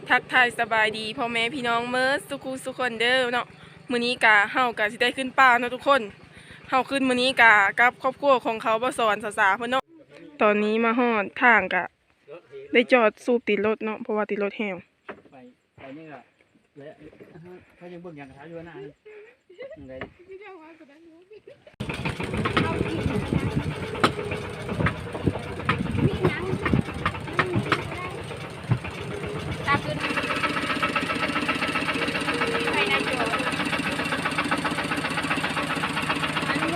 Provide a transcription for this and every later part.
ทักทายสบายดีพ่อแม่พี่น้องเมิร์สุขุสุคนเด้อเนาะมื้อนี้กะเฮากะสิได้ขึ้นป่าเนาะทุกคนเฮาขึ้นมื้อนี้กะกับครอบครัวของเขาบ่สอนสาเพิ่นเนาะตอนนี้มาฮอดทางกะได้จอดสูบติดรถเนาะเพราะว่าติดรถแห้งไปนี่ก็และเขายังเบิ่งอย่างกระทะอยู่หน้านี่ยังไงตาขึ้นไปในโจอันนี้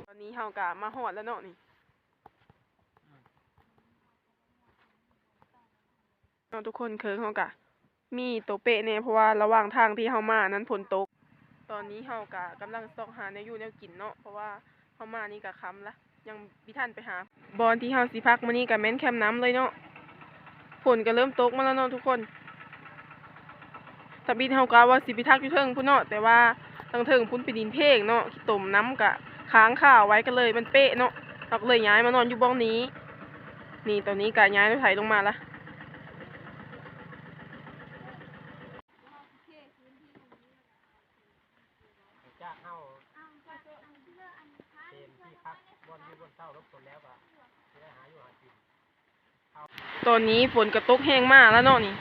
ตอนนี้เฮากะมาฮอดแล้วเนาะนี่เนาะทุกคนเคิงเฮากะมีตัวเปะเนี่ยเพราะว่าระหว่างทางที่เฮามานั้นฝนตกตอนนี้เฮากะกำลังซอกหาแนวอยู่แนวกินเนาะเพราะว่าเฮามานี่กะค่ำละยังบ่ทันไปหาบอนที่เฮาสิพักมื้อนี้กะแม่นแคมป์น้ำเลยเนาะฝนก็เริ่มตกมาแล้วเนาะทุกคนตะบิดเฮากะว่าสิไปทักอยู่เทิงพุ่นเนาะแต่ว่าทางเทิงพุ่นเป็นดินเพงเนาะขี้ต้มน้ำกะค้างข้าวไว้ก็เลยมันเป๊ะเนาะเราก็เลยย้ายมานอนอยู่บ้องนี้นี่ตอนนี้กะย้ายรถไถลงมาละจ้าเข้าเป็นที่พักบนอยู่บนเต้ารบกวนแล้วก็จะได้หาอยู่หากินตอนนี้ฝนกระตกแห้งมากแล้วเนาะนี่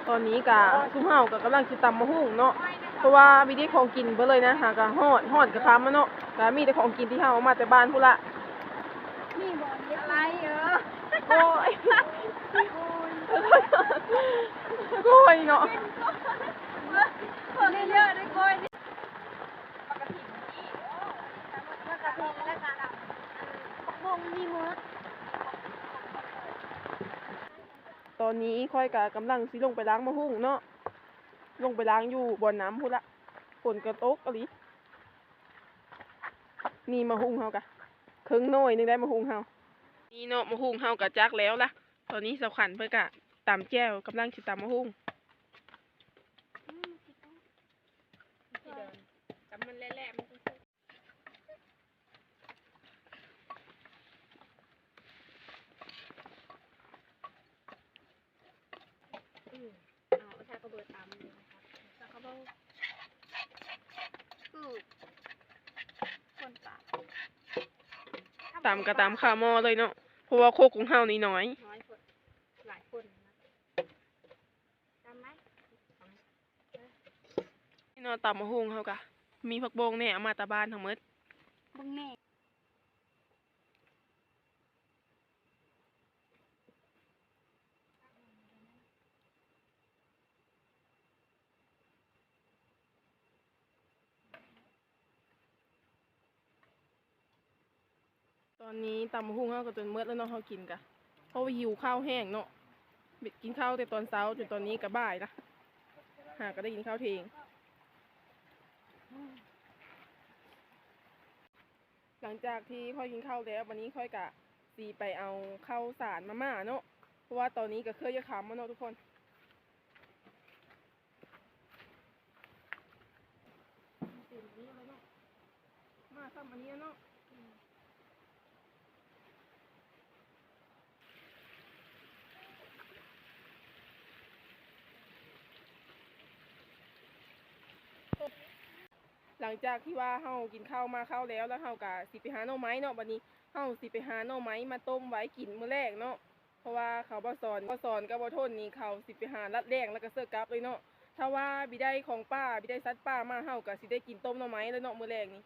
ตอนนี้กะซุ่มเฮากะกำลังสิตำมะฮุ่งเนาะเพราะว่ามีได้ของกินเบิดเลยนะหากะฮอดกะค้ำมาเนาะกะมีแต่ของกินที่เฮาเอามาแต่บ้านพุ่นละมีบอลอะไรโอ้ยโอ้ยเนาะคนเยอะด้วยก้อยนี่ปกติแล้วกันผักบุ้งมีหมดตอนนี้ค่อยกะกำลังสิลงไปล้างมะฮุ่งเนาะลงไปล้างอยู่บ่อน้ำพุ่นละฝนกระตกอะลินี่มะฮุ่งเฮากะครึ่งน้อยนึงได้มะฮุ่งเฮานี่เนาะมะฮุ่งเฮากะจักแล้วล่ะตอนนี้สำคัญเพิ่นกะตำแจ่วกำลังสิตำมะฮุ่งจำมันแหละมันถ้าเขาเบิดตามเลยนะครับถ้าเขาบอกคนตำกะตำข้าวหม้อเลยเนาะเพราะว่าโคกของเฮานี่น้อยคนหลายคนนะจำไหมนี่เนาะตำมะฮุ่งเฮากะมีผักบงเนี่ยเอามาตะบ้านทั้งหมดบึ้งแน่ตอนนี้ตำมะฮุ่งเฮาก็จนเมื่อแล้วเนาะเฮากินกะเพราะว่าหิวข้าวแห้งเนาะกินข้าวแต่ตอนเช้าจนตอนนี้ก็บ่ายนะหาก็ได้กินข้าวเทง หลังจากที่พ่อกินข้าวแล้ววันนี้ค่อยกะสีไปเอาข้าวสารมาม่าเนาะเพราะว่าตอนนี้ก็เคยจะขำมาเนาะทุกคนมาทำอันนี้เนาะหลังจากที่ว่าเฮากินข้าวมาข้าวแล้วเฮากะสิไปหาหน่อไม้เนาะวันนี้เฮาสิไปหาหน่อไม้มาต้มไว้กินมื้อแรกเนาะเพราะว่าเขาบ่สอนกับบ่ทนนี่เขาสิไปหาลัดแรงแล้วก็เสิร์ฟกลับเลยเนาะถ้าว่าบิได้ของป้าบิได้สัตว์ป้ามาเฮาก็สิได้กินต้มหน่อไม้แล้วเนาะมื้อแรกนี่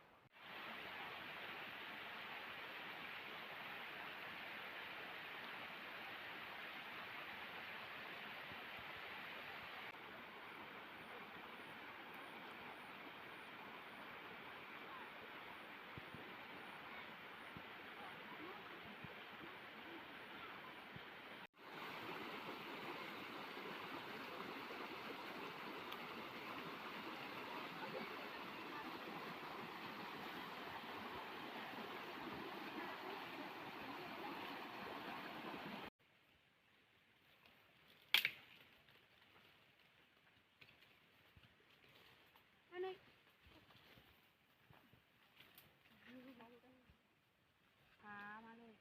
พามาเลย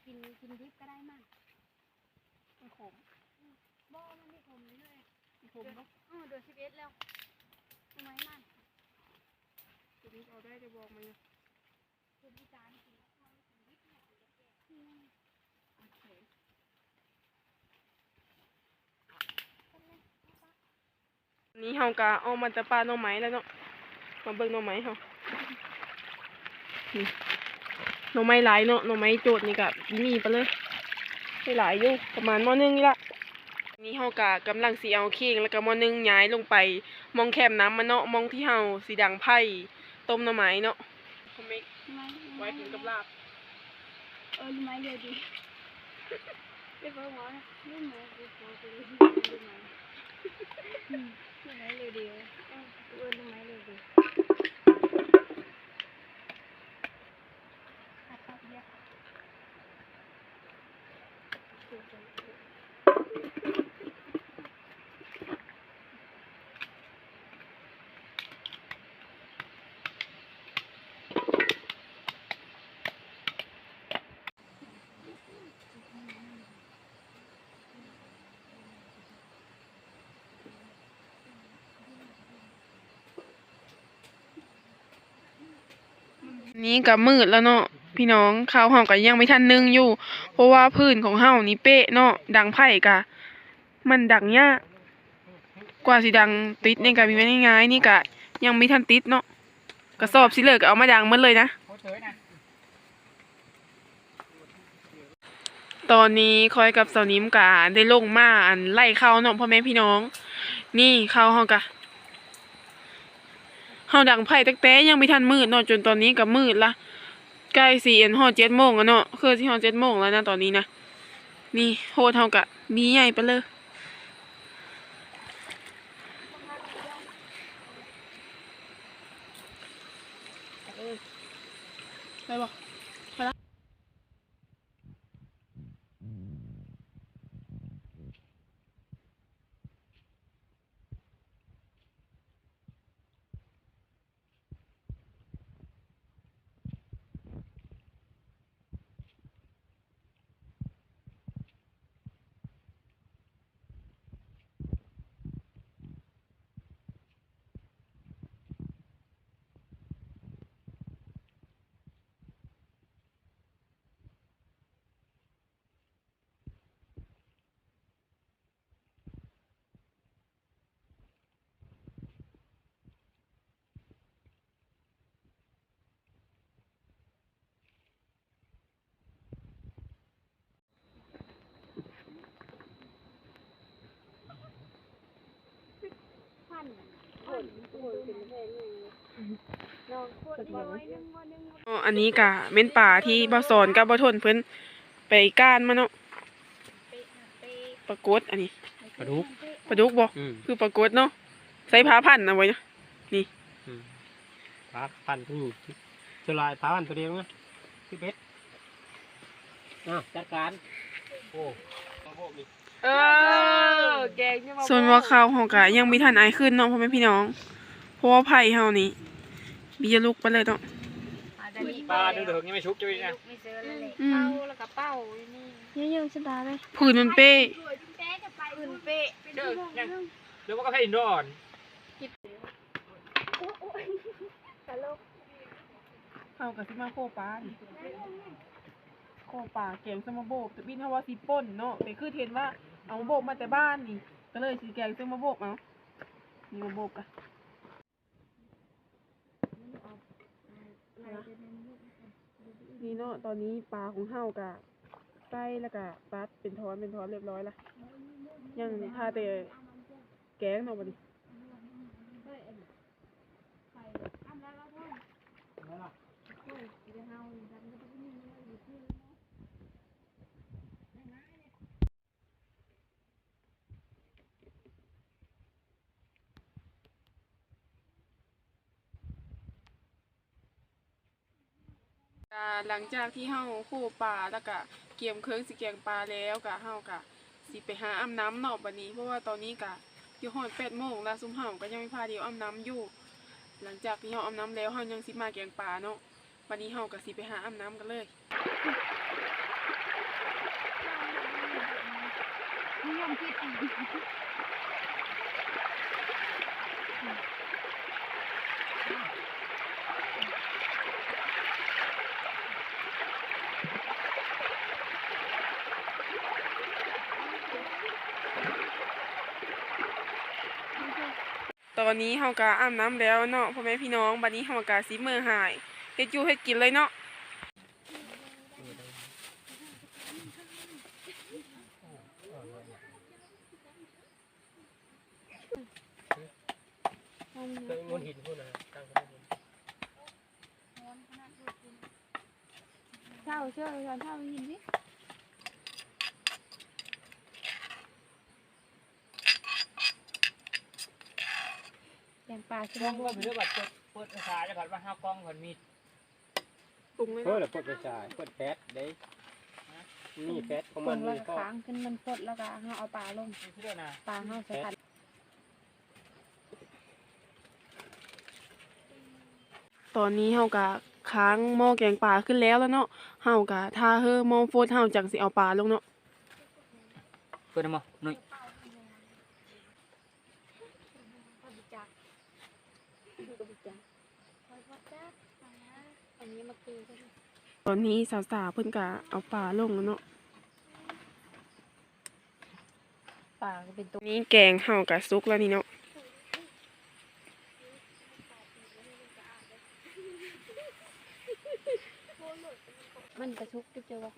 กินดิบก็ได้มั่ง มันขม บ่มันไม่ขมเลย มันขมเนาะ เดือน11แล้วทำไมมัน ตัวนี้เอาได้จะบอกมั้ย คนพิการกินแล้วกินดิบเนี่ยโอเคนี่เฮากะเอามาแต่ปลาหน่อไม้แล้วเนาะมาเบิ่งหน่อไม้เฮานี่หน่อไม้หลายเนาะหน่อไม้โจดนี่ก็มีไปเลยได้หลายอยู่ประมาณหม้อนึงนี่ละนี่เฮากะกำลังสิเอาเข่งแล้วก็หม้อนึงย้ายลงไปมองแคมน้ำมันเนาะมองที่เฮาสิดังไผ่ต้มหน่อไม้เนาะทำไมไว้กินกับลาบ รู้ไหมเดี๋ยวดิเดี๋ยวบอกว่ารู้ไหมเดี๋ยวบอกรู้ไหมรู้ไหมเดี๋ยวเดียวรู้ไหมเดี๋ยวเดียวครับเดี๋ยว นี้ก็มืดแล้วเนาะพี่น้องข้าวเฮาก็ยังไม่ทันนึ่งอยู่เพราะว่าพื้นของเฮานี่เป๊ะเนาะดังไผ่กะมันดังยากกว่าสิดังติดนี่ก็มีไว้ง่ายๆนี่ก็ยังไม่ทันติดเนาะกระสอบสิเหลือก็เอามาดังหมดเลยนะตอนนี้คอยกับสาวนิ้มกะได้ลงมาอันไล่ข้าวเนาะพ่อแม่พี่น้องนี่ข้าวเฮากะเฮาดังไผ่แต่ยังไม่ทันมืดเนาะจนตอนนี้ก็มืดละใกล้สิฮอด7 โมงแล้วเนาะคือสิฮอด7 โมงแล้วนะตอนนี้นะนี่โหดเฮากะมีใหญ่ไปเลยไปบ่ไปละอันนี้กะเม้นป่าที่บ่สอนกับบ่ทนเพิ่นไปก้านมาเนาะปรากฏอันนี้ ปลาดุก ปลาดุกบ่คือปรากฏเนาะใส่ผ้าพันเอาไว้นะนี่ ปลาพันธุ์นี่จะลายปลาพันธุ์ตัวเดียวนะพี่เป็ดจัดการโอ้มาโบกนี่ แกงยังมา ส่วนว่าข้าวเฮากะยังมีทันไอายขึ้นเนาะพ่อแม่พี่น้อง เพราะว่าไผ่เฮานี่มีจะลุกไปเลยเนาะ ปลาเดือดๆยังไม่ชุบจุ้ยนะ ไม่เจอเลย อืม เป้าแล้วก็เป้านี่เยอะๆสบายเลย ผืนมันเป้ อื่นเป๊ะ เดี๋ยวยังเดี๋ยวมันก็ให้อินดอน เฮากะสิมาโคปลานี่โคปลาแกงสมโบกแต่บินเฮาว่าสิป่นเนาะแต่คือเห็นว่าเอามาโบกมาแต่บ้านนี่ ก็เลยสิแกงสมโบกเอานี่มาโบกกะนี่เนาะตอนนี้ปลาของเฮากะใส่แล้วก็ปัดเป็นท้อนเรียบร้อยละยังทาแต่แกงเนาะบัดนี้ หลังจากที่เฮาโคปลาแล้วก็เกียมเครื่องสิแกงปลาแล้วก็เฮาก็สิไปหาอาบน้ำเนาะบัดนี้เพราะว่าตอนนี้ก็อยู่ฮอด8 โมงแล้วซุมเฮาก็ยังไม่พาเดียวอาบน้ำอยู่ หลังจากที่เฮาอาบน้ำแล้วเฮายังสิมาแกงปลาเนาะบัดนี้เฮาก็สิไปหาอาบน้ำกันเลย นิยมคิด ตอนนี้เฮาก็อาบน้ำแล้วเนาะพ่อแม่พี่น้องบัดนี้เฮาก็สิมื้อหายเฮ็ดอยู่เฮ็ดกินเลยเนาะ เคยงนหินพูดนะตั้งกันบน เช่าเช่าเช่ายินดิแกงปลา ก ใช่ ล้อง ไหม ก็มีเรื่องแบบเปิดภาษาจะผ่านว่าห้ากล้องผ่านมี ปรุงเลย เพื่อ เนาะ เปิดกระจายเปิดแฟตได้นี่แฟตของ ค มัน น นี่ ละ ก็ ค้างขึ้นมันพดแล้วก็เอาปลาลง มีเพื่อนนะ ปลาเอาใส่ขัน ตอนนี้เฮาก็ค้างหม้อแกงปลาขึ้นแล้วเนาะเฮาก็ถ้าเฮอหม้อโฟดเฮาจังสิเอาปลาลงเนาะ เพื่อนมาหน่อย อันนี้มาคือ ตอนนี้สาวๆเพิ่นก็เอาปลาลงแล้วเนาะ ปลาก็เป็นตัว นี่แกงเฮาก็สุกแล้วนี่เนาะ มันกระชุกที่เจอว่า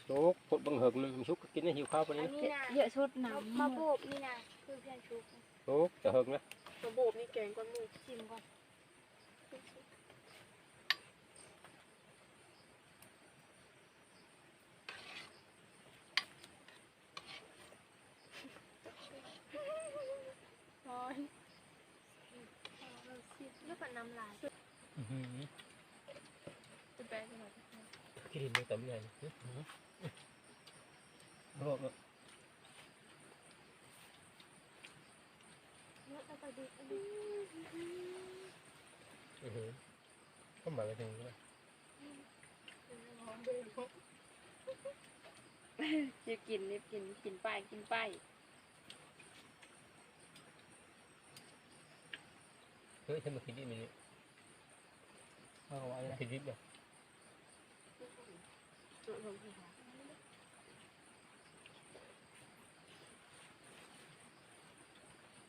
โลกพดบังเหิกนึงชุกกินให้หิวข้าวไปนี่ เยอะชุดหนำมาโบกนี่นะคือเพื่อนชุก โลกจะเหิกนะ ระโบกนี่แกงก้อนหมู ชิมก่อนแล้วก็น้ำลายจะแปลงหน่อย กินมือต่ำใหญ่โลก ก็มาเลยถึงแล้ว จะกินนี่กินไปกินไป เฮ้ยฉันมาคิดดิมันนี่เอาไว้คิดดิบเนี่ย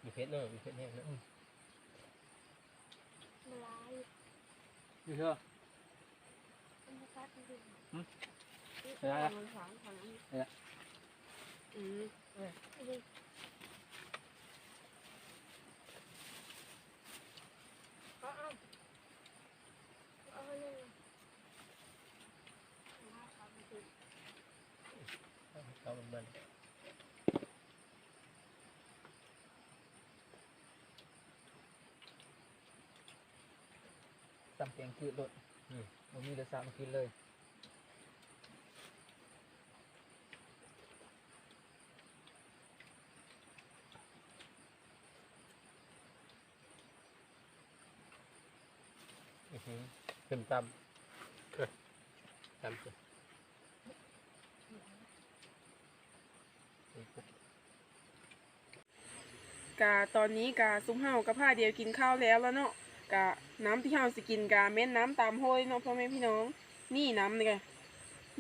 มีเพชรเนอะมีเพชรแห้งนะ ลาย มีเพื่อ มันจะซัดมัน อะไรล่ะ อืม เอามัน ตำแกงคือรสมันมีรสชาติมากินเลย ขึ้นตำตำสิ กะตอนนี้กะซุ้มเฮากับผ้าเดียวกินข้าวแล้วเนาะกะน้ำที่เฮาสิกินกะแม่นน้ำตามห้วยเนาะพ่อแม่พี่น้องนี่น้ำนี่กะ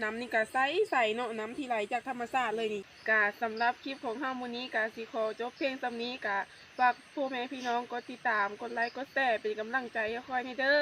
น้ำนี่กะใสเนาะน้ำที่ไหลจากธรรมชาติเลยนี่กะสำหรับคลิปของเฮามื้อนี้กะสิขอจบเพียงส่ำนี้กะฝากพ่อแม่พี่น้องกดติดตามกดไลค์กดแชร์เป็นกำลังใจให้ค่อยในเด้อ